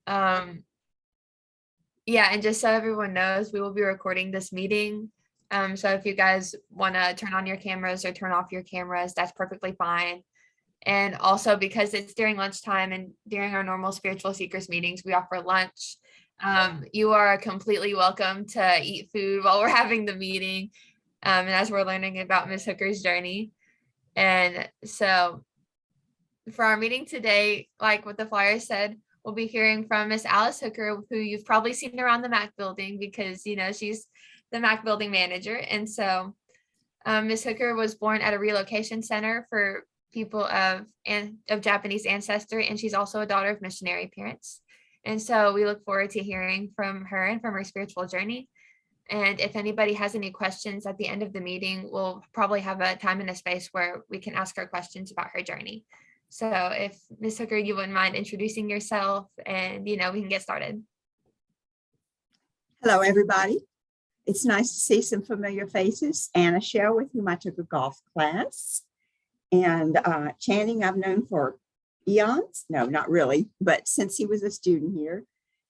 Um, yeah, and just so everyone knows, we will be recording this meeting. So if you guys want to turn on your cameras or turn off your cameras, that's perfectly fine. And also because it's during lunchtime and during our normal spiritual seekers meetings, we offer lunch. You are completely welcome to eat food while we're having the meeting. And as we're learning about Ms. Hooker's journey. And so for our meeting today, like what the flyer said, we'll be hearing from Miss Alice Hooker, who you've probably seen around the MAC building because, you know, she's the MAC building manager. And so Ms. Hooker was born at a relocation center for people of Japanese ancestry, and she's also a daughter of missionary parents. And so we look forward to hearing from her and from her spiritual journey. And if anybody has any questions at the end of the meeting, we'll probably have a time and a space where we can ask her questions about her journey. So if Ms. Hooker, you wouldn't mind introducing yourself and, you know, we can get started. Hello, everybody. It's nice to see some familiar faces. Anna Shell, with whom I took a golf class. And Channing, I've known for eons. No, not really, but since he was a student here.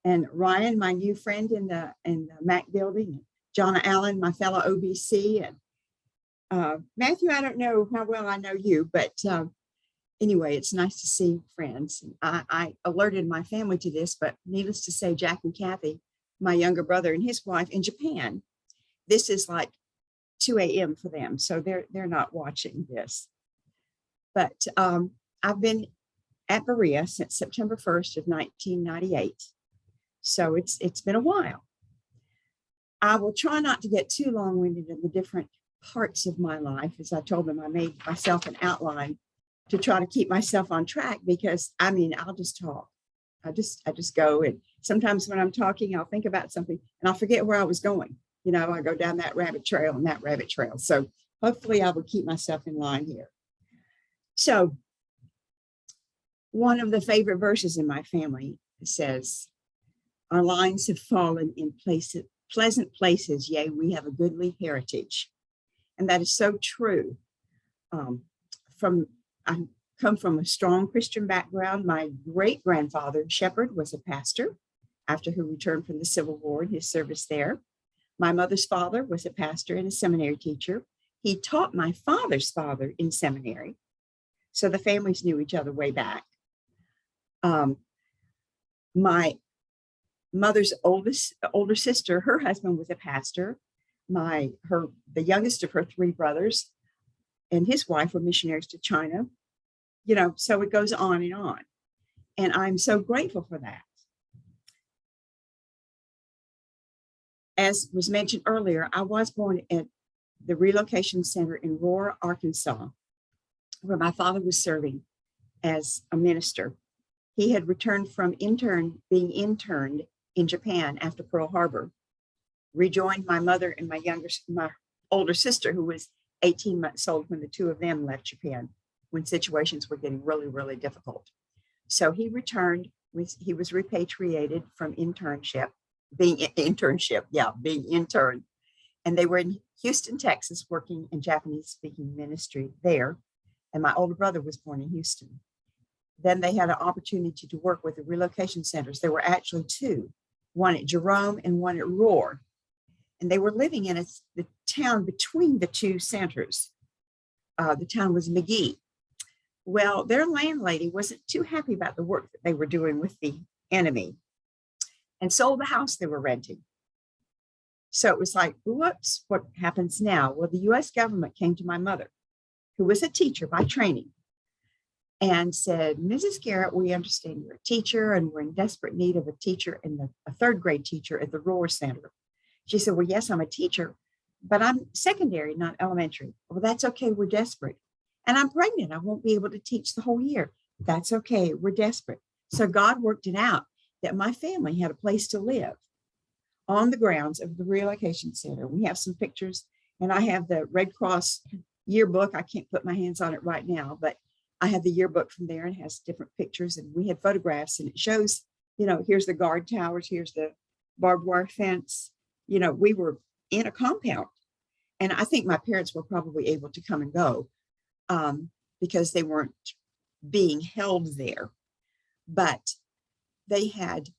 And Ryan, my new friend in the MAC building. Jonna Allen, my fellow OBC. And Matthew, I don't know how well I know you, but anyway, it's nice to see friends. I alerted my family to this, but needless to say, Jack and Kathy, my younger brother and his wife in Japan, this is like 2 a.m. for them. So they're not watching this. But I've been at Berea since September 1st of 1998. So it's been a while. I will try not to get too long-winded in the different parts of my life. As I told them, I made myself an outline to try to keep myself on track because, I mean, I'll just talk. I just go, and sometimes when I'm talking, I'll think about something and I'll forget where I was going. You know, I go down that rabbit trail and that rabbit trail. So hopefully I will keep myself in line here. So one of the favorite verses in my family says, our lines have fallen in pleasant places, yea, we have a goodly heritage. And that is so true. I come from a strong Christian background. My great-grandfather, Shepherd, was a pastor after he returned from the Civil War and his service there. My mother's father was a pastor and a seminary teacher. He taught my father's father in seminary. So the families knew each other way back. My mother's older sister, her husband was a pastor. The youngest of her 3 brothers and his wife were missionaries to China. You know, so it goes on. And I'm so grateful for that. As was mentioned earlier, I was born at the Relocation Center in Aurora, Arkansas, where my father was serving as a minister. He had returned from being interned in Japan after Pearl Harbor, rejoined my mother and my older sister, who was 18 months old when the 2 of them left Japan, when situations were getting really, really difficult. So he returned, he was repatriated from being interned. And they were in Houston, Texas, working in Japanese speaking ministry there. And my older brother was born in Houston. Then they had an opportunity to work with the relocation centers. There were actually 2, one at Jerome and one at Roar. And they were living in the town between the 2 centers. The town was McGee. Well, their landlady wasn't too happy about the work that they were doing with the enemy and sold the house they were renting. So it was like, whoops, what happens now? Well, the U.S. government came to my mother, who was a teacher by training, and said, Mrs. Garrett, we understand you're a teacher and we're in desperate need of a teacher a 3rd grade teacher at the Roar Center. She said, well, yes, I'm a teacher, but I'm secondary, not elementary. Well, that's okay. We're desperate. And I'm pregnant. I won't be able to teach the whole year. That's okay. We're desperate. So God worked it out that my family had a place to live on the grounds of the Relocation Center. We have some pictures, and I have the Red Cross yearbook. I can't put my hands on it right now, but I have the yearbook from there and it has different pictures, and we had photographs, and it shows, you know, here's the guard towers, here's the barbed wire fence. You know, we were in a compound, and I think my parents were probably able to come and go because they weren't being held there. But they had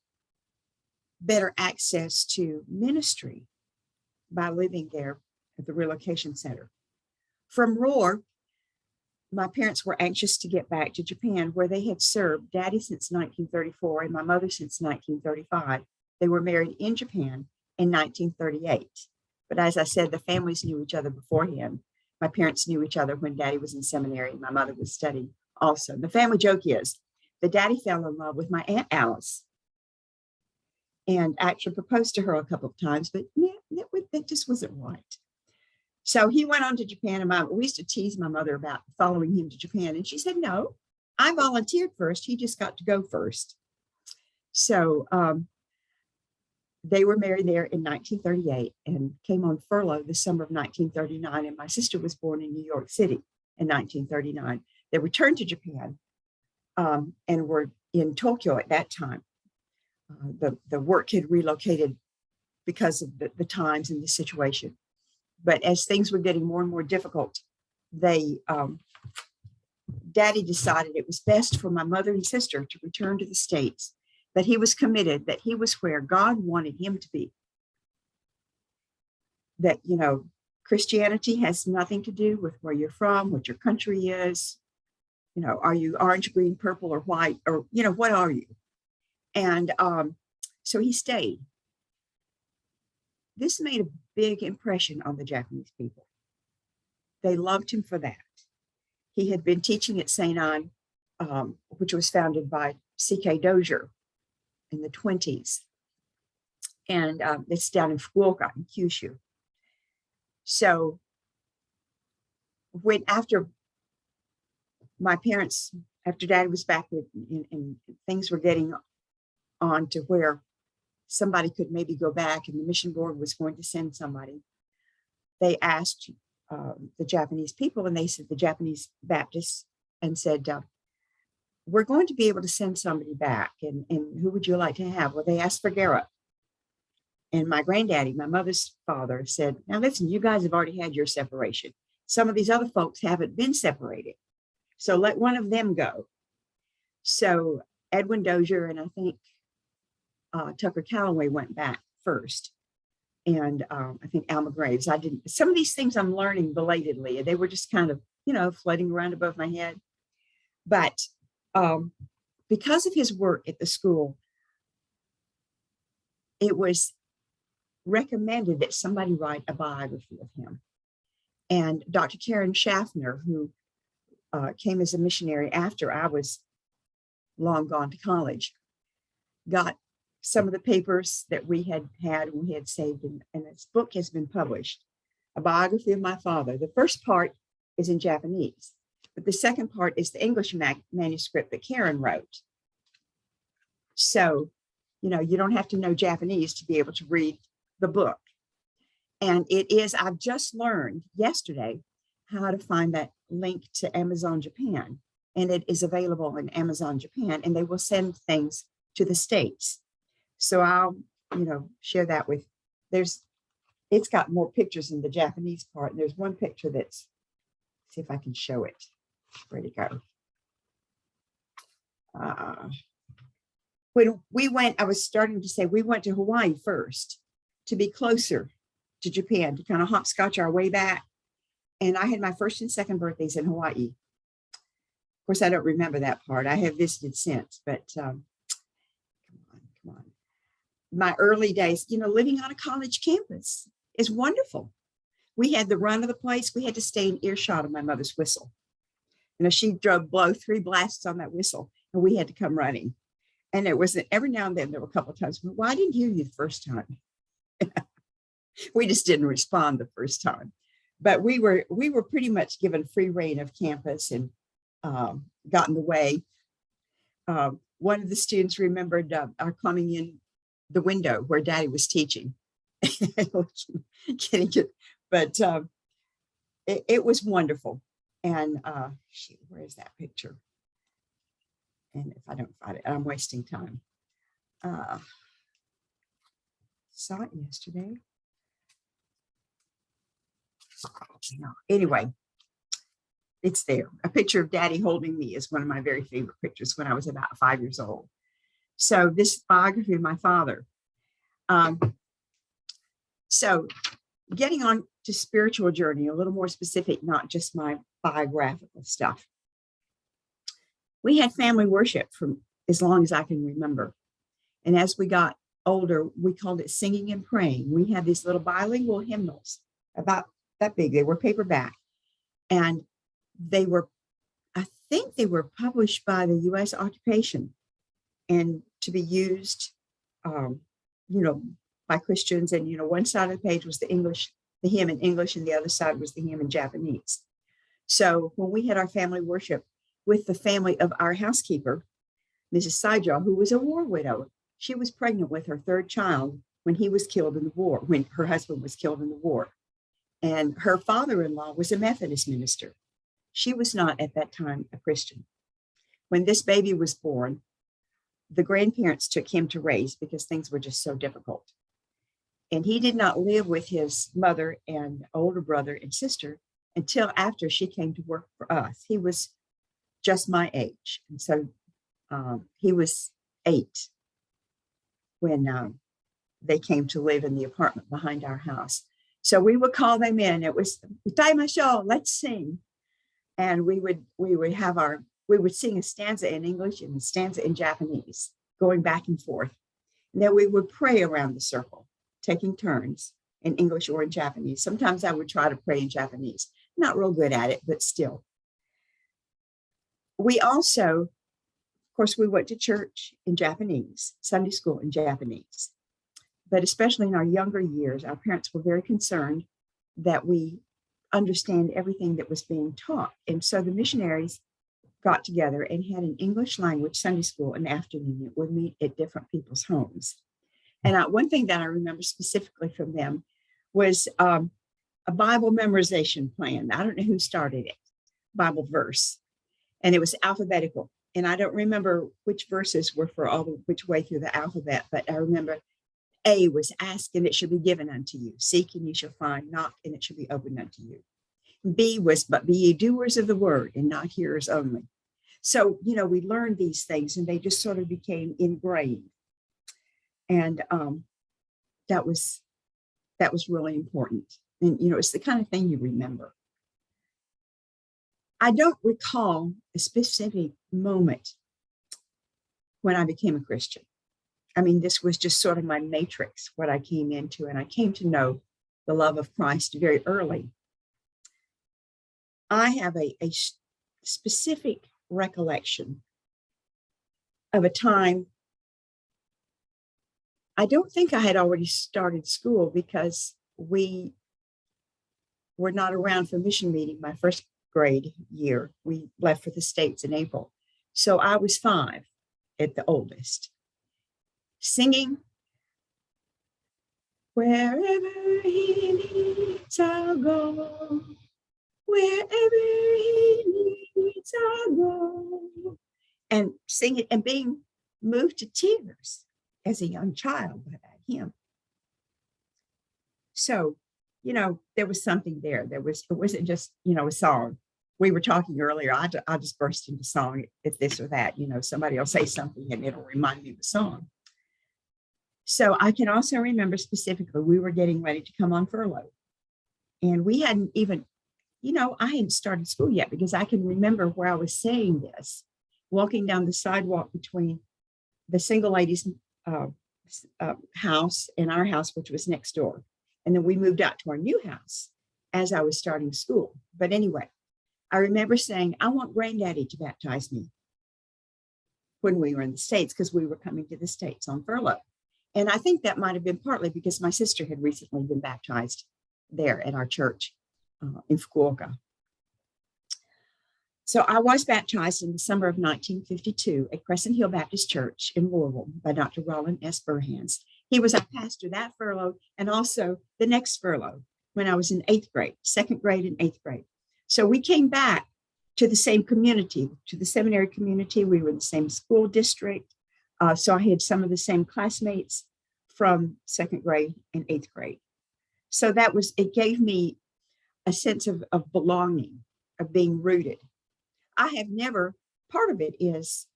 better access to ministry by living there at the Relocation Center. From Roar, my parents were anxious to get back to Japan, where they had served, Daddy since 1934 and my mother since 1935. They were married in Japan in 1938. But as I said, the families knew each other beforehand. My parents knew each other when Daddy was in seminary and my mother was studying also. The family joke is that Daddy fell in love with my Aunt Alice and actually proposed to her a couple of times, but that just wasn't right. So he went on to Japan, and we used to tease my mother about following him to Japan. And she said, no, I volunteered first. He just got to go first. So they were married there in 1938 and came on furlough the summer of 1939. And my sister was born in New York City in 1939. They returned to Japan and were in Tokyo at that time. The work had relocated because of the times and the situation. But as things were getting more and more difficult, Daddy decided it was best for my mother and sister to return to the States, that he was committed, that he was where God wanted him to be. That, Christianity has nothing to do with where you're from, what your country is. Are you orange, green, purple, or white, or, what are you? And so he stayed. This made a big impression on the Japanese people. They loved him for that. He had been teaching at St. Anne, which was founded by C.K. Dozier in the 20s. And it's down in Fukuoka, in Kyushu. So after Daddy was back and things were getting on to where somebody could maybe go back and the mission board was going to send somebody, they asked the Japanese people, and they said, the Japanese Baptists, and said, we're going to be able to send somebody back, and who would you like to have? Well, they asked for Garrett. And my granddaddy, my mother's father, said, now listen, you guys have already had your separation. Some of these other folks haven't been separated, so let one of them go. So Edwin Dozier and I think Tucker Calloway went back first. And I think Alma Graves. Some of these things I'm learning belatedly. They were just kind of, floating around above my head. But because of his work at the school, it was recommended that somebody write a biography of him. And Dr. Karen Schaffner, who came as a missionary after I was long gone to college, got some of the papers that we had saved, and this book has been published, a biography of my father. The first part is in Japanese, but the second part is the English manuscript that Karen wrote. So, you don't have to know Japanese to be able to read the book. And I've just learned yesterday how to find that link to Amazon Japan, and it is available in Amazon Japan, and they will send things to the States. So I'll, share that with, it's got more pictures in the Japanese part. And there's one picture see if I can show it. Where'd it go? When we went, I was starting to say, we went to Hawaii first to be closer to Japan, to kind of hopscotch our way back. And I had my first and second birthdays in Hawaii. Of course, I don't remember that part. I have visited since, but come on. My early days, living on a college campus is wonderful. We had the run of the place. We had to stay in earshot of my mother's whistle. She'd blow 3 blasts on that whistle, and we had to come running. And it was every now and then, there were a couple of times, well, I didn't hear you the first time. We just didn't respond the first time. But we were pretty much given free reign of campus and got in the way. One of the students remembered our coming in the window where Daddy was teaching. But it was wonderful. And where is that picture? And if I don't find it, I'm wasting time. Saw it yesterday. Anyway, it's there. A picture of Daddy holding me is one of my very favorite pictures when I was about 5 years old. So this biography of my father So getting on to spiritual journey, a little more specific, not just my biographical stuff. We had family worship from as long as I can remember. And as we got older, we called it singing and praying. We had these little bilingual hymnals about that big. They were paperback. And they were, I think they were published by the U.S. occupation and to be used, by Christians. And, one side of the page was the hymn in English, and the other side was the hymn in Japanese. So when we had our family worship with the family of our housekeeper, Mrs. Saijaw, who was a war widow, she was pregnant with her third child when he was killed in the war, when her husband was killed in the war. And her father-in-law was a Methodist minister. She was not at that time a Christian. When this baby was born, the grandparents took him to raise because things were just so difficult. And he did not live with his mother and older brother and sister until after she came to work for us. He was just my age. And so he was 8 when they came to live in the apartment behind our house. So we would call them in. It was "Taimashou, let's sing," and we would sing a stanza in English and a stanza in Japanese, going back and forth. And then we would pray around the circle, taking turns in English or in Japanese. Sometimes I would try to pray in Japanese. Not real good at it, but still. We also, of course, we went to church in Japanese, Sunday school in Japanese. But especially in our younger years, our parents were very concerned that we understand everything that was being taught. And so the missionaries got together and had an English language Sunday school in the afternoon that would meet at different people's homes. And one thing that I remember specifically from them was a Bible memorization plan. I don't know who started it, Bible verse. And it was alphabetical. And I don't remember which verses were for which way through the alphabet, but I remember A was ask and it shall be given unto you. Seek and you shall find. Knock and it shall be opened unto you. B was, but be ye doers of the word and not hearers only. So, we learned these things and they just sort of became ingrained. And that was really important. And, it's the kind of thing you remember. I don't recall a specific moment when I became a Christian. I mean, this was just sort of my matrix, what I came into, and I came to know the love of Christ very early. I have a specific recollection of a time. I don't think I had already started school because we were not around for mission meeting my first grade year. We left for the States in April. So I was 5 at the oldest, singing, "Wherever he leads, I'll go. Wherever he leads, I'll go." And singing and being moved to tears as a young child by that hymn. So, there was something there. It wasn't just, a song. We were talking earlier, I just burst into song if this or that, somebody will say something and it'll remind me of a song. So I can also remember specifically, we were getting ready to come on furlough. And we hadn't even, I hadn't started school yet because I can remember where I was saying this, walking down the sidewalk between the single ladies' house and our house, which was next door. And then we moved out to our new house as I was starting school. But anyway, I remember saying, I want granddaddy to baptize me when we were in the States, because we were coming to the States on furlough. And I think that might have been partly because my sister had recently been baptized there at our church in Fukuoka. So I was baptized in the summer of 1952 at Crescent Hill Baptist Church in Louisville by Dr. Roland S. Burhans. He was our pastor that furlough and also the next furlough when I was in 8th grade, 2nd grade and 8th grade. So we came back to the same community, to the seminary community. We were in the same school district. So I had some of the same classmates from 2nd grade and 8th grade. So it gave me a sense of belonging, of being rooted. I have never, part of it is,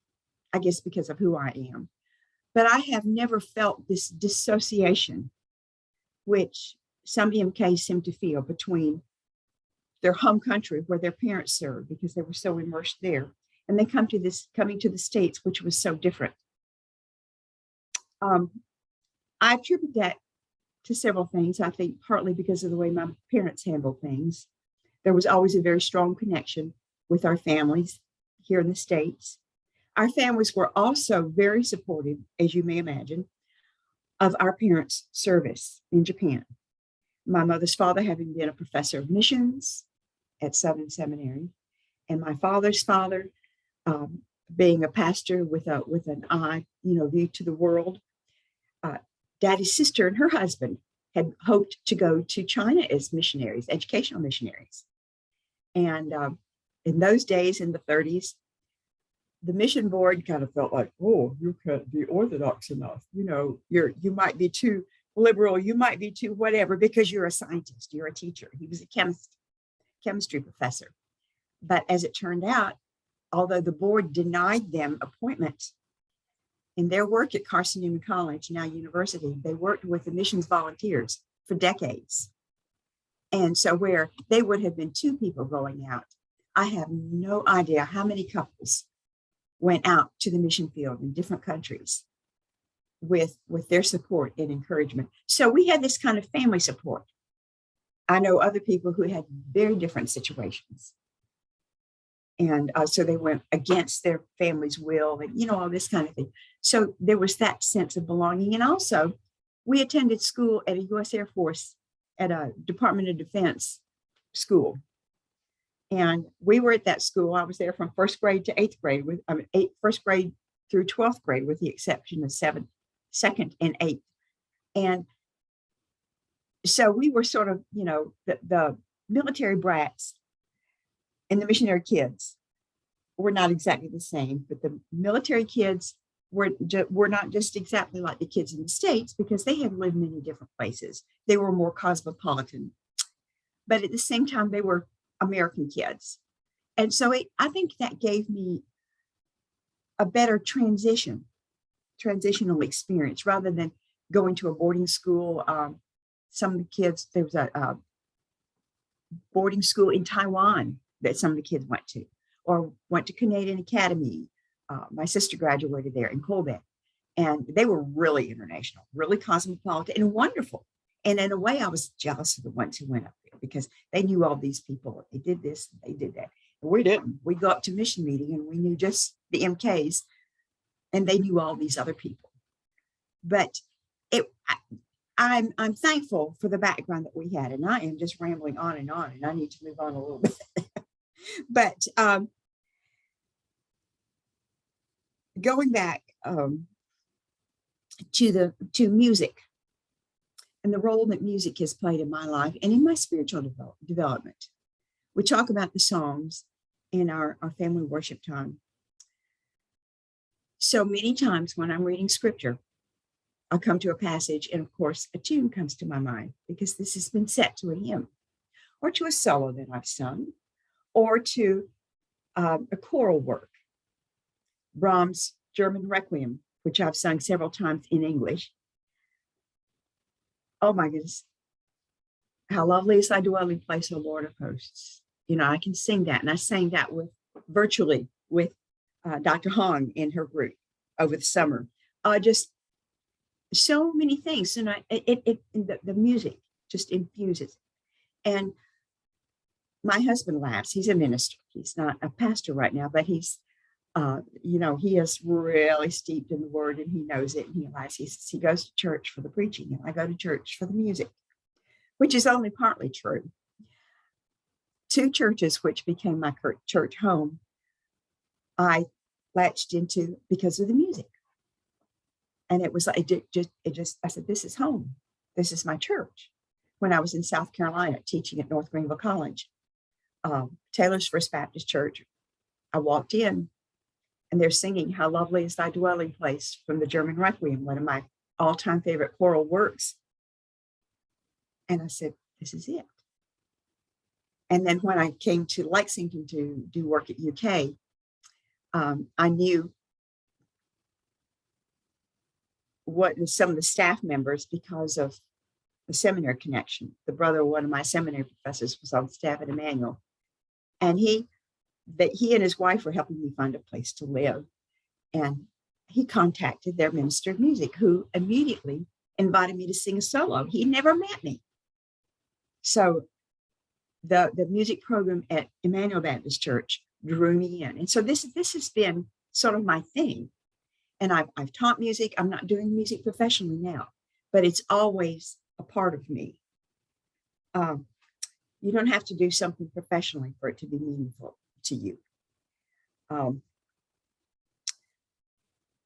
I guess because of who I am, But I have never felt this dissociation, which some MKs seem to feel between their home country where their parents served because they were so immersed there, and then coming to the States, which was so different. I attribute that to several things. I think partly because of the way my parents handled things. There was always a very strong connection with our families here in the States. Our families were also very supportive, as you may imagine, of our parents' service in Japan. My mother's father having been a professor of missions at Southern Seminary, and my father's father being a pastor with an eye, view to the world. Daddy's sister and her husband had hoped to go to China as missionaries, educational missionaries. And in those days, in the 30s, the mission board kind of felt like, oh, you can't be orthodox enough. You might be too liberal, you might be too whatever, because you're a scientist, you're a teacher. He was a chemistry professor. But as it turned out, although the board denied them appointments in their work at Carson Newman College, now university, they worked with the missions volunteers for decades. And so where they would have been 2 people going out, I have no idea how many couples went out to the mission field in different countries with their support and encouragement. So we had this kind of family support. I know other people who had very different situations. And so they went against their family's will and, all this kind of thing. So there was that sense of belonging. And also, we attended school at a U.S. Air Force, at a Department of Defense school. And we were at that school. I was there from 1st grade to 8th grade, first grade through 12th grade, with the exception of 2nd and 8th. And so we were sort of, the military brats and the missionary kids were not exactly the same, but the military kids were not just exactly like the kids in the States, because they had lived many different places. They were more cosmopolitan, but at the same time, they were American kids. And so I think that gave me a better transitional experience rather than going to a boarding school. Some of the kids, there was a boarding school in Taiwan that some of the kids went to, or went to Canadian Academy. My sister graduated there in Quebec, and they were really international, really cosmopolitan and wonderful. And in a way, I was jealous of the ones who went up there because they knew all these people. They did this, they did that. And we didn't. We go up to mission meeting and we knew just the MKs, and they knew all these other people. But I'm thankful for the background that we had, and I am just rambling on, and I need to move on a little bit. But going back to music and the role that music has played in my life and in my spiritual development. We talk about the songs in our family worship time. So many times when I'm reading scripture, I'll come to a passage, and of course, a tune comes to my mind because this has been set to a hymn or to a solo that I've sung, or to a choral work. Brahms' German Requiem, which I've sung several times in English. Oh my goodness. How lovely is thy dwelling place, O Lord of hosts. I can sing that. And I sang that virtually with Dr. Hong in her group over the summer. Just so many things. And the music just infuses. And my husband laughs. He's a minister. He's not a pastor right now, but he's, he is really steeped in the word, and he knows it. And he laughs. He goes to church for the preaching, and I go to church for the music, which is only partly true. 2 churches, which became my church home, I latched into because of the music. And it was like, I said, this is home. This is my church. When I was in South Carolina teaching at North Greenville College, Taylor's First Baptist Church, I walked in and they're singing How Lovely is Thy Dwelling Place from the German Requiem, one of my all-time favorite choral works. And I said, this is it. And then when I came to Lexington to do work at UK, I knew some of the staff members because of the seminary connection. The brother of one of my seminary professors was on staff at Emmanuel, and he and his wife were helping me find a place to live. And he contacted their minister of music, who immediately invited me to sing a solo. He never met me. So the music program at Emmanuel Baptist Church drew me in. And so this has been sort of my thing. And I've taught music. I'm not doing music professionally now, but it's always a part of me. You don't have to do something professionally for it to be meaningful to you.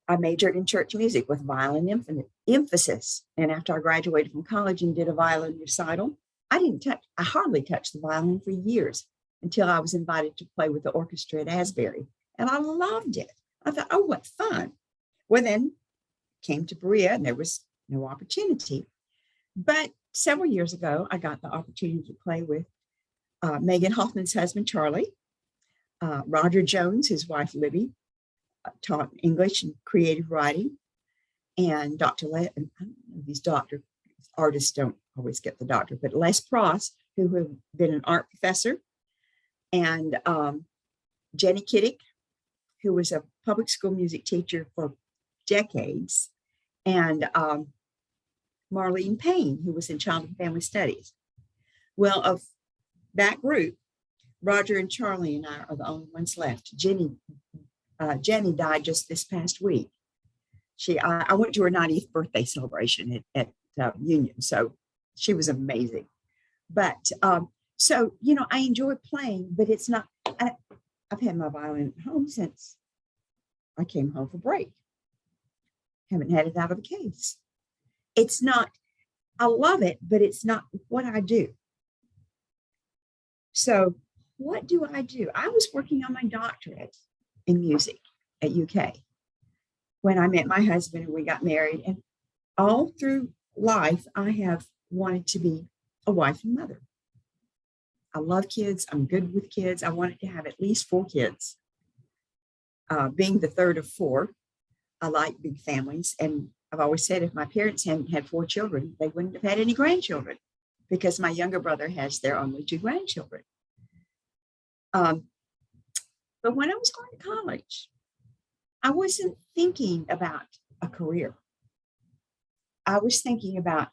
I majored in church music with violin emphasis. And after I graduated from college and did a violin recital, I hardly touched the violin for years until I was invited to play with the orchestra at Asbury. And I loved it. I thought, oh, what fun. Well, then came to Berea and there was no opportunity. But several years ago, I got the opportunity to play with Megan Hoffman's husband, Charlie, Roger Jones, his wife, Libby, taught English and creative writing, and Dr. These artists don't always get the doctor, but Les Pross, who had been an art professor, and Jenny Kiddick, who was a public school music teacher for decades, and Marlene Payne, who was in Child and Family Studies. Well, of that group, Roger and Charlie and I are the only ones left. Jenny died just this past week. I went to her 90th birthday celebration at Union, so she was amazing. But so, I enjoy playing, but it's not, I've had my violin at home since I came home for break. Haven't had it out of the case. It's not, I love it, but it's not what I do. So what do? I was working on my doctorate in music at UK when I met my husband and we got married. And all through life, I have wanted to be a wife and mother. I love kids. I'm good with kids. I wanted to have at least 4 kids. Being the third of 4, I like big families. And I've always said if my parents hadn't had 4 children, they wouldn't have had any grandchildren, because my younger brother has their only 2 grandchildren. But when I was going to college, I wasn't thinking about a career. I was thinking about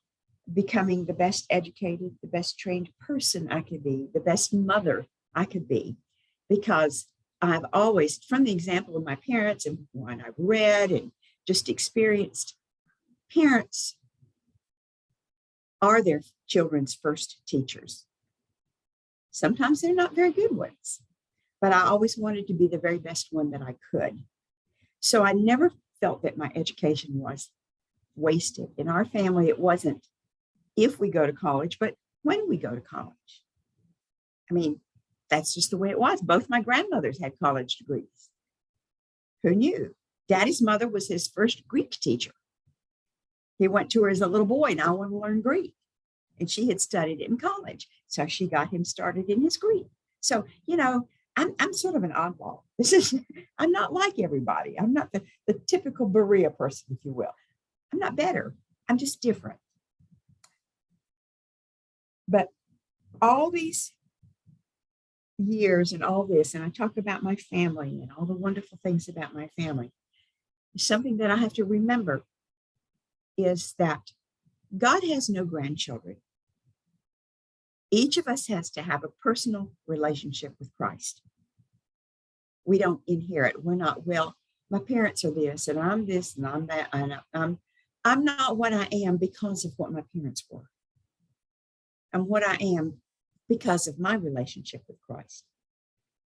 becoming the best educated, the best trained person I could be, the best mother I could be, because I've always, from the example of my parents and what I've read and just experienced, parents are their children's first teachers. Sometimes they're not very good ones, but I always wanted to be the very best one that I could. So I never felt that my education was wasted. In our family, it wasn't if we go to college, but when we go to college. I mean, that's just the way it was. Both my grandmothers had college degrees. Who knew? Daddy's mother was his first Greek teacher. He went to her as a little boy, and I want to learn Greek. And she had studied it in college. So she got him started in his Greek. So, I'm sort of an oddball. I'm not like everybody. I'm not the typical Berea person, if you will. I'm not better. I'm just different. But all these years and all this, and I talk about my family and all the wonderful things about my family, something that I have to remember is that God has no grandchildren. Each of us has to have a personal relationship with Christ. We don't inherit. We're not, well, my parents are this, and I'm this, and I'm that. I'm not what I am because of what my parents were. I'm what I am because of my relationship with Christ.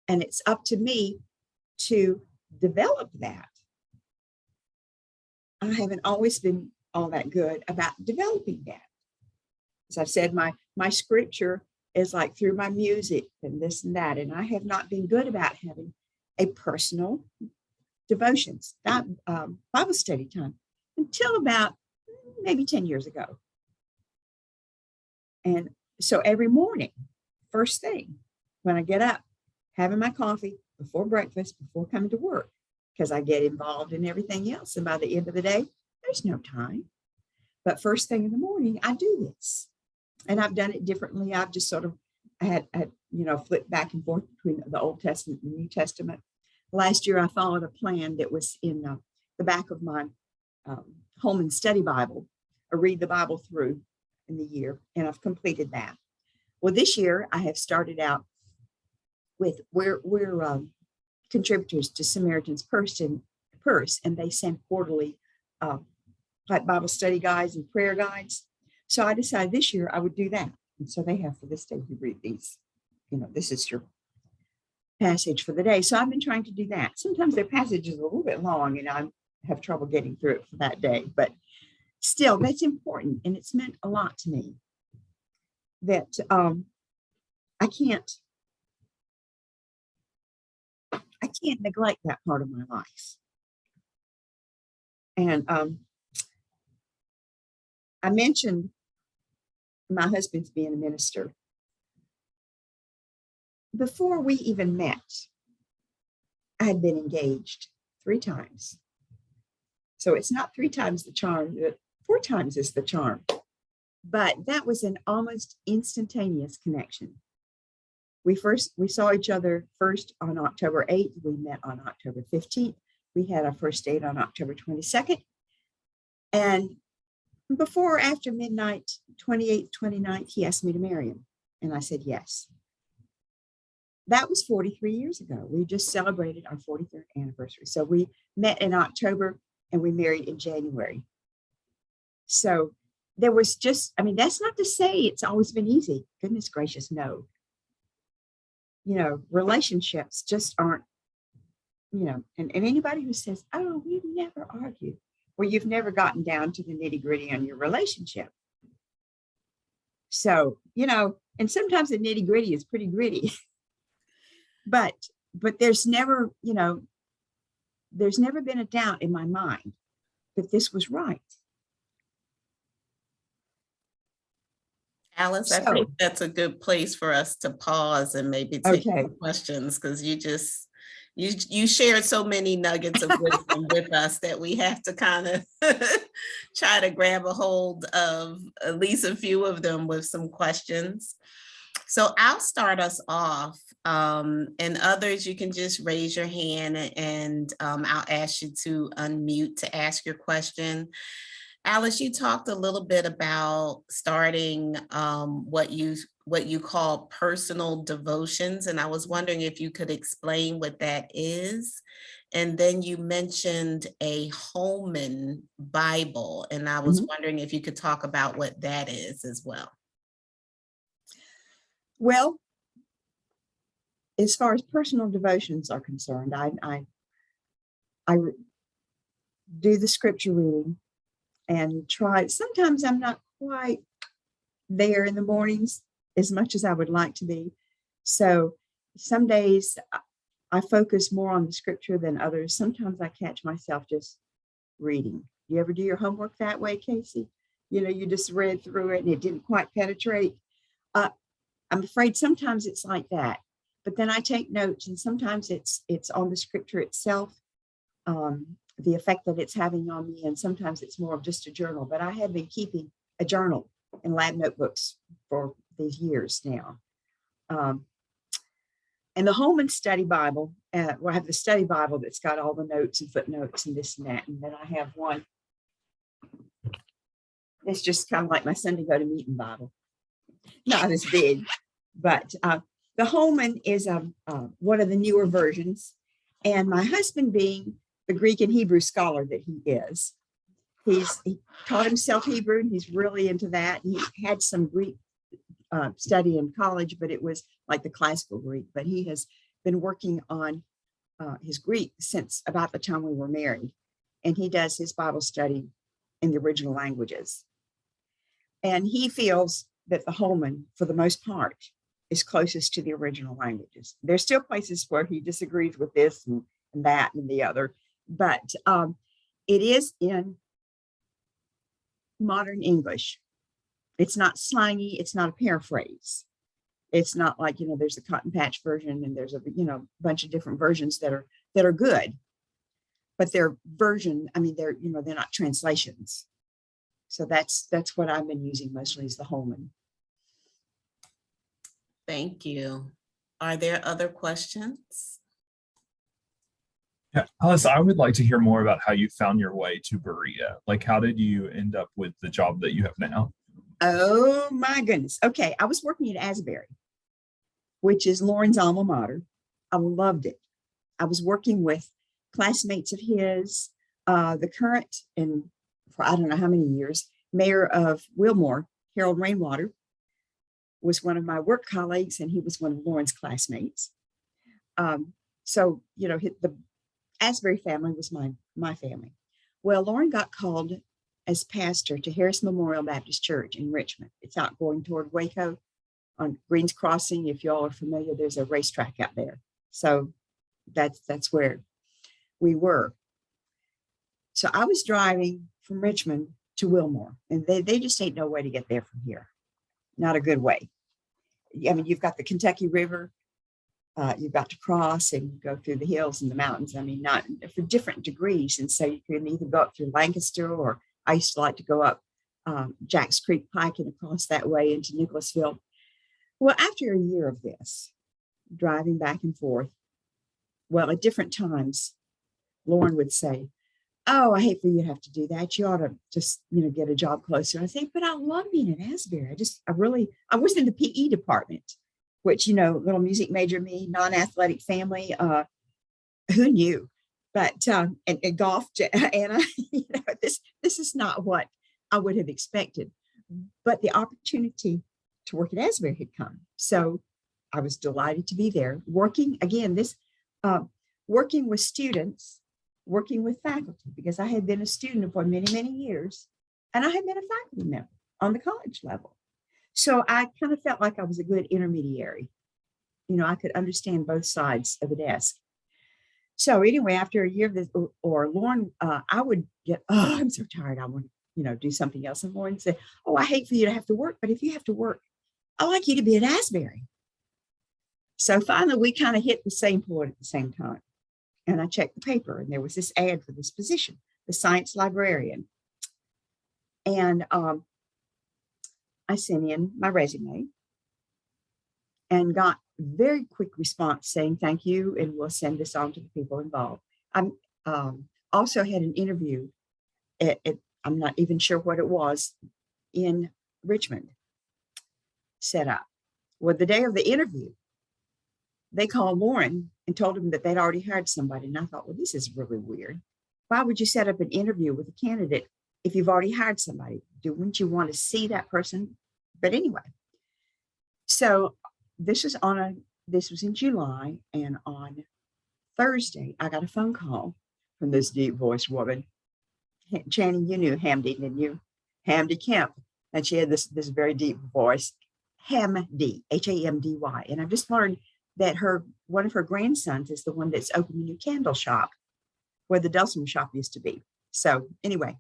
And it's up to me to develop that. I haven't always been all that good about developing that. As I've said, my scripture is like through my music and this and that. And I have not been good about having a personal devotions, Bible study time, until about maybe 10 years ago. And so every morning, first thing, when I get up, having my coffee before breakfast, before coming to work, because I get involved in everything else. And by the end of the day, there's no time. But first thing in the morning, I do this. And I've done it differently. I've just sort of had flipped back and forth between the Old Testament and the New Testament. Last year, I followed a plan that was in the back of my Holman Study Bible, or read the Bible through in the year, and I've completed that. Well, this year I have started out with we're contributors to Samaritan's Purse, and they send quarterly like Bible study guides and prayer guides. So I decided this year I would do that. And so they have for this day, you read these, this is your passage for the day. So I've been trying to do that. Sometimes their passage is a little bit long and I have trouble getting through it for that day, but still that's important. And it's meant a lot to me that I can't neglect that part of my life. And I mentioned my husband's being a minister. Before we even met, I had been engaged 3 times. So it's not 3 times the charm, 4 times is the charm. But that was an almost instantaneous connection. We saw each other first on October 8th. We met on October 15th. We had our first date on October 22nd. And before or after midnight, 28th, 29th, he asked me to marry him. And I said yes. That was 43 years ago. We just celebrated our 43rd anniversary. So we met in October and we married in January. So there was just, that's not to say it's always been easy. Goodness gracious, no. Relationships just aren't, and anybody who says, oh, we've never argued. Well, you've never gotten down to the nitty gritty on your relationship. So, and sometimes the nitty gritty is pretty gritty, but there's never been a doubt in my mind that this was right. Alice, I think that's a good place for us to pause and maybe take some questions, because you shared so many nuggets of wisdom with us that we have to kind of try to grab a hold of at least a few of them with some questions. So I'll start us off, and others, you can just raise your hand and I'll ask you to unmute to ask your question. Alice, you talked a little bit about starting what you call personal devotions, and I was wondering if you could explain what that is. And then you mentioned a Holman Bible, and I was wondering if you could talk about what that is as well. Well, as far as personal devotions are concerned, I do the scripture reading and try. Sometimes I'm not quite there in the mornings as much as I would like to be. So some days I focus more on the scripture than others. Sometimes I catch myself just reading. You ever do your homework that way, Casey? You just read through it and it didn't quite penetrate. I'm afraid sometimes it's like that. But then I take notes, and sometimes it's on the scripture itself, the effect that it's having on me, and sometimes it's more of just a journal. But I have been keeping a journal and lab notebooks for these years now. And the Holman Study Bible, I have the study Bible that's got all the notes and footnotes and this and that. And then I have one that's just kind of like my Sunday go to meeting Bible. Not as big, but the Holman is one of the newer versions. And my husband, being the Greek and Hebrew scholar that he is, he taught himself Hebrew, and he's really into that. He had some Greek study in college, but it was like the classical Greek. But he has been working on his Greek since about the time we were married. And he does his Bible study in the original languages. And he feels that the Holman, for the most part, is closest to the original languages. There's still places where he disagrees with this and that and the other, but it is in modern English. It's not slangy. It's not a paraphrase. It's not like, there's a Cotton Patch version and there's a, bunch of different versions that are good. but they're version, I mean, they're, they're not translations. So that's what I've been using mostly is the Holman. Thank you. Are there other questions? Yeah, Alice, I would like to hear more about how you found your way to Berea. Like, how did you end up with the job that you have now? Oh my goodness. Okay. I was working at Asbury, which is Lauren's alma mater. I loved it. I was working with classmates of his, the current, and for I don't know how many years, mayor of Wilmore, Harold Rainwater, was one of my work colleagues, and he was one of Lauren's classmates. So, the Asbury family was my family. Well, Lauren got called as pastor to Harris Memorial Baptist Church in Richmond. It's out going toward Waco on Greens Crossing. If y'all are familiar, there's a racetrack out there. So that's where we were. So I was driving from Richmond to Wilmore, and they just ain't no way to get there from here. Not a good way. I mean, you've got the Kentucky River, you've got to cross and go through the hills and the mountains. I mean, not for different degrees. And so you can either go up through Lancaster, or I used to like to go up Jacks Creek Pike and across that way into Nicholasville. Well, after a year of this, driving back and forth, well, at different times, Lauren would say, "Oh, I hate for you to have to do that. You ought to just, get a job closer." And I think, but I love being at Asbury. I was in the PE department, which, little music major me, non-athletic family. Who knew? But and golf, Anna, this is not what I would have expected. But the opportunity to work at Asbury had come. So I was delighted to be there, working working with students, working with faculty, because I had been a student for many, many years, and I had been a faculty member on the college level. So I kind of felt like I was a good intermediary. I could understand both sides of the desk. So anyway, after a year of this, or Lauren, I would get, "Oh, I'm so tired. I want to, do something else." And Lauren said, "Oh, I hate for you to have to work, but if you have to work, I'd like you to be at Asbury." So finally, we kind of hit the same point at the same time. And I checked the paper, and there was this ad for this position, the science librarian. And I sent in my resume and got very quick response saying, "Thank you, and we'll send this on to the people involved." I also had an interview I'm not even sure what it was, in Richmond set up. Well, the day of the interview, they called Lauren and told him that they'd already hired somebody. And I thought, well, this is really weird. Why would you set up an interview with a candidate if you've already hired somebody? Wouldn't you want to see that person? But anyway, so this was in July, and on Thursday, I got a phone call from this deep voiced woman. Channing, you knew Hamdy, didn't you? Hamdy Kemp. And she had this very deep voice, Hamdy, Hamdy. And I just learned that one of her grandsons is the one that's opened a new candle shop where the Dulcimer shop used to be. So anyway,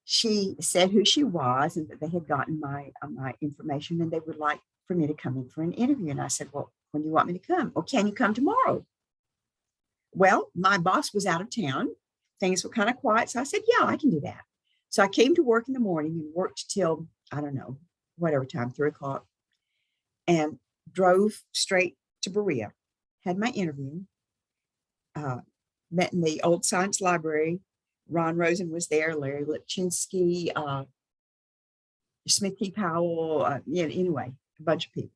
she said who she was and that they had gotten my information, and they would like for me to come in for an interview. And I said, "Well, when do you want me to come?" "Well, can you come tomorrow?" Well, my boss was out of town. Things were kind of quiet. So I said, "Yeah, I can do that." So I came to work in the morning and worked till, I don't know, whatever time, 3:00, and drove straight to Berea, had my interview, met in the old science library. Ron Rosen was there, Larry Lipchinsky, Smith T. Powell, anyway, a bunch of people.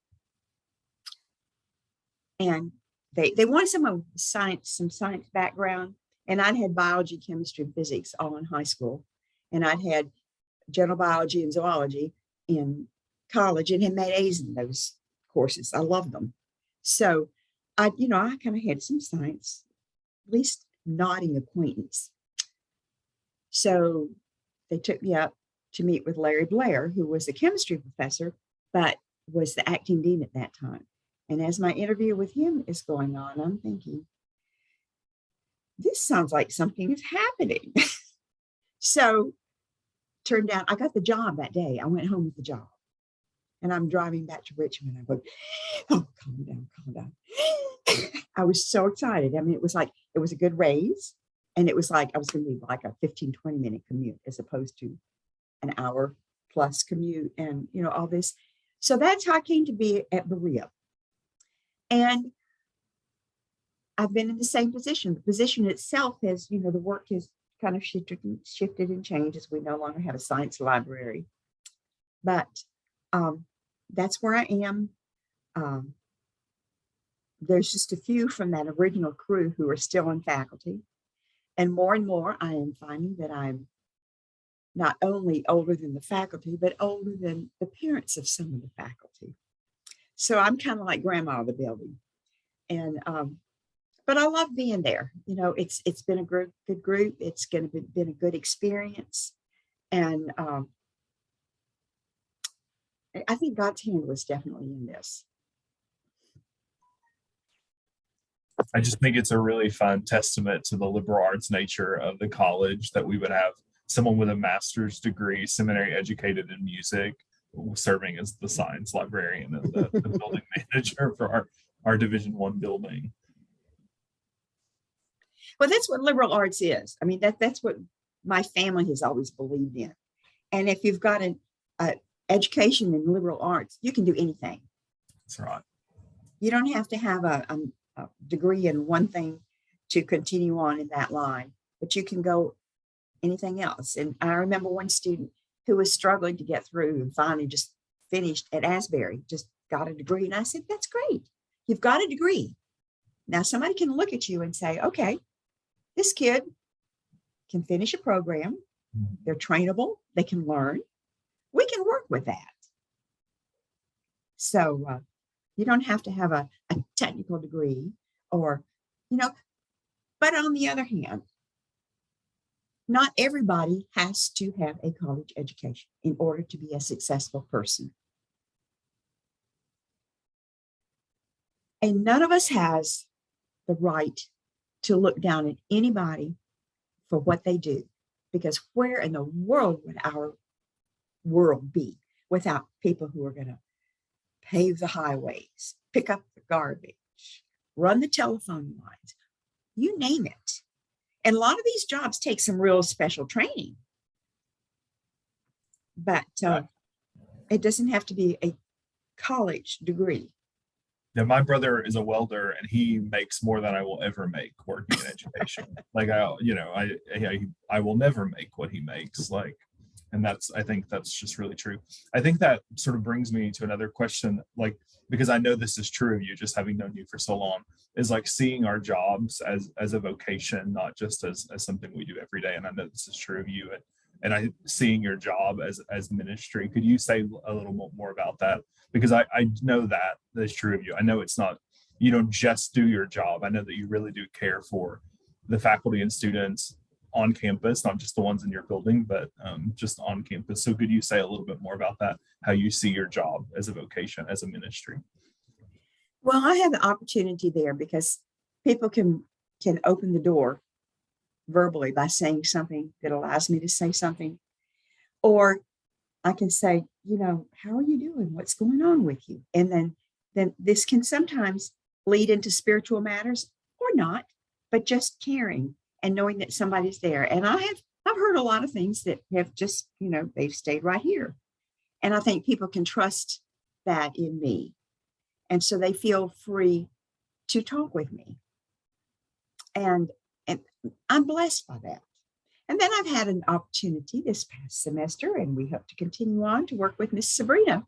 And they wanted some science background. And I'd had biology, chemistry, physics all in high school. And I'd had general biology and zoology in college and had made A's in those courses. I loved them. So I kind of had some science, at least nodding acquaintance. So they took me up to meet with Larry Blair, who was a chemistry professor, but was the acting dean at that time. And as my interview with him is going on, I'm thinking, this sounds like something is happening. So turned out I got the job that day. I went home with the job. And I'm driving back to Richmond. I go, "Oh, calm down, calm down." I was so excited. I mean, it was a good raise. And it was like, I was going to be like a 15-20 minute commute as opposed to an hour plus commute and, all this. So that's how I came to be at Berea. And I've been in the same position. The position itself has, the work has kind of shifted and changed as we no longer have a science library. But that's where I am. There's just a few from that original crew who are still in faculty. And more, I am finding that I'm not only older than the faculty, but older than the parents of some of the faculty. So I'm kind of like grandma of the building. And but I love being there. It's been a good group. It's been a good experience. And I think God's hand was definitely in this. I just think it's a really fun testament to the liberal arts nature of the college that we would have someone with a master's degree, seminary educated in music, serving as the science librarian and the building manager for our Division I building. Well, that's what liberal arts is. I mean, that's what my family has always believed in. And if you've got an education in liberal arts, you can do anything. That's right. You don't have to have a degree in one thing to continue on in that line, but you can go anything else. And I remember one student who was struggling to get through and finally just finished at Asbury, just got a degree. And I said, that's great. You've got a degree. Now somebody can look at you and say, okay, this kid can finish a program. They're trainable. They can learn. We can work with that. So you don't have to have a technical degree or, but on the other hand, not everybody has to have a college education in order to be a successful person. And none of us has the right to look down at anybody for what they do, because where in the world would our world be without people who are going to pave the highways, pick up the garbage, run the telephone lines, you name it. And a lot of these jobs take some real special training. But it doesn't have to be a college degree. Yeah, my brother is a welder and he makes more than I will ever make working in education. Like I will never make what he makes. And I think that's just really true. I think that sort of brings me to another question, because I know this is true of you, just having known you for so long, is seeing our jobs as a vocation, not just as something we do every day. And I know this is true of you, and seeing your job as ministry. Could you say a little more about that? Because I know that is true of you. I know it's not, you don't just do your job. I know that you really do care for the faculty and students on campus, not just the ones in your building, but just on campus. So could you say a little bit more about that, how you see your job as a vocation, as a ministry? Well, I have the opportunity there because people can open the door verbally by saying something that allows me to say something. Or I can say, how are you doing? What's going on with you? And then this can sometimes lead into spiritual matters or not, but just caring and knowing that somebody's there. And I've heard a lot of things that have just, they've stayed right here. And I think people can trust that in me. And so they feel free to talk with me. And I'm blessed by that. And then I've had an opportunity this past semester, and we hope to continue on to work with Miss Sabrina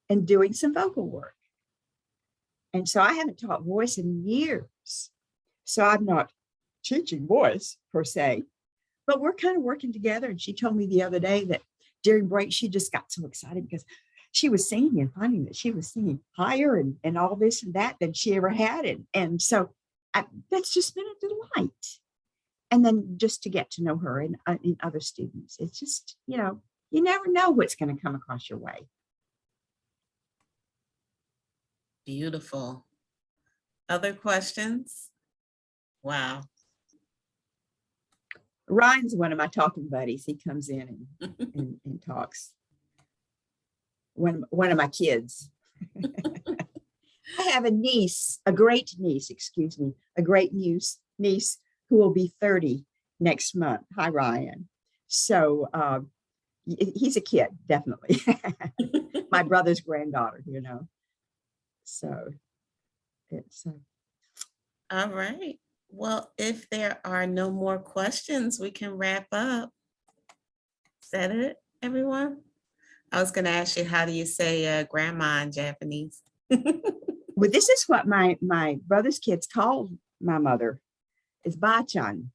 and doing some vocal work. And so I haven't taught voice in years. So I'm not teaching voice per se, but we're kind of working together. And she told me the other day that during break, she just got so excited because she was singing and finding that she was singing higher and all this and that than she ever had. And so that's just been a delight. And then just to get to know her and other students, it's just, you never know what's going to come across your way. Beautiful. Other questions? Wow. Ryan's one of my talking buddies. He comes in and talks. One of my kids. I have a great niece who will be 30 next month. Hi, Ryan. So he's a kid, definitely. My brother's granddaughter, you know. So it's All right. Well, if there are no more questions, we can wrap up. Is that it, everyone? I was going to ask you, how do you say grandma in Japanese? well, this is what my brother's kids called my mother, is Ba-chan.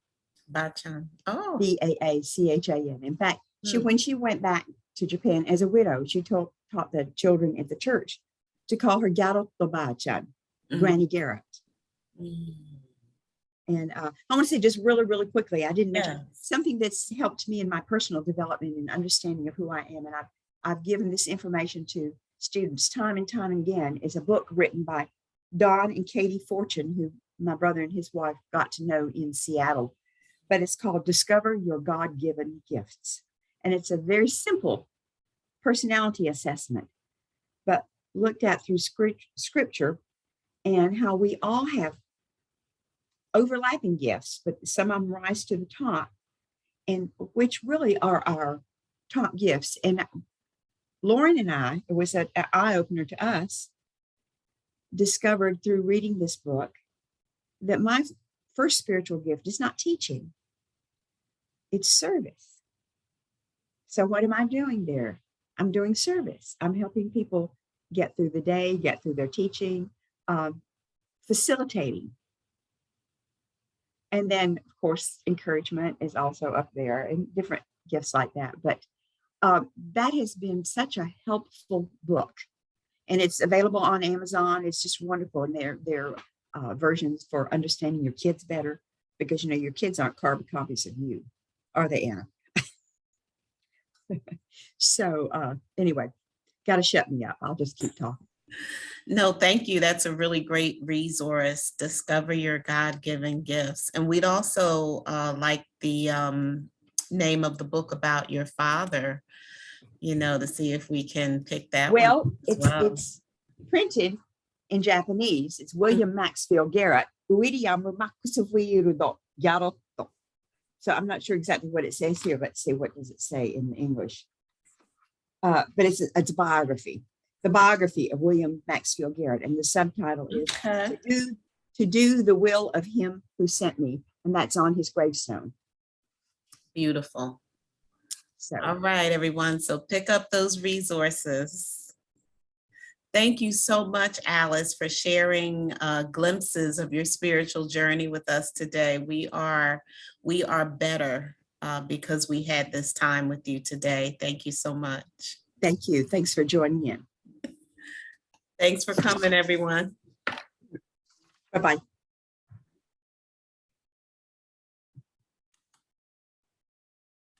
Bachan. Oh. Baachan. In fact, when she went back to Japan as a widow, she taught the children at the church to call her Garotto Ba-chan, Granny Garrett. And I want to say just really, really quickly, I didn't mention something that's helped me in my personal development and understanding of who I am. And I've given this information to students time and time again, is a book written by Don and Katie Fortune, who my brother and his wife got to know in Seattle. But it's called Discover Your God-Given Gifts. And it's a very simple personality assessment, but looked at through scripture and how we all have overlapping gifts, but some of them rise to the top, and which really are our top gifts. And Lauren and I, it was an eye-opener to us, discovered through reading this book that my first spiritual gift is not teaching, it's service. So what am I doing there? I'm doing service. I'm helping people get through the day, get through their teaching, facilitating. And then, of course, encouragement is also up there, and different gifts like that. But that has been such a helpful book. And it's available on Amazon. It's just wonderful. And they're versions for understanding your kids better, because, you know, your kids aren't carbon copies of you, are they, Anna? So anyway, got to shut me up. I'll just keep talking. No, thank you. That's a really great resource. Discover Your God-Given Gifts. And we'd also like the name of the book about your father, you know, to see if we can pick that well, one as well. It's printed in Japanese. It's William Maxfield Garrett. So I'm not sure exactly what it says here. Let's see, what does it say in English? But it's a biography. The biography of William Maxfield Garrett, and the subtitle is to do the will of him who sent me, and that's on his gravestone. Beautiful. So, all right, everyone. So pick up those resources. Thank you so much, Alice, for sharing glimpses of your spiritual journey with us today. We are better because we had this time with you today. Thank you so much. Thank you. Thanks for joining in. Thanks for coming, everyone. Bye-bye.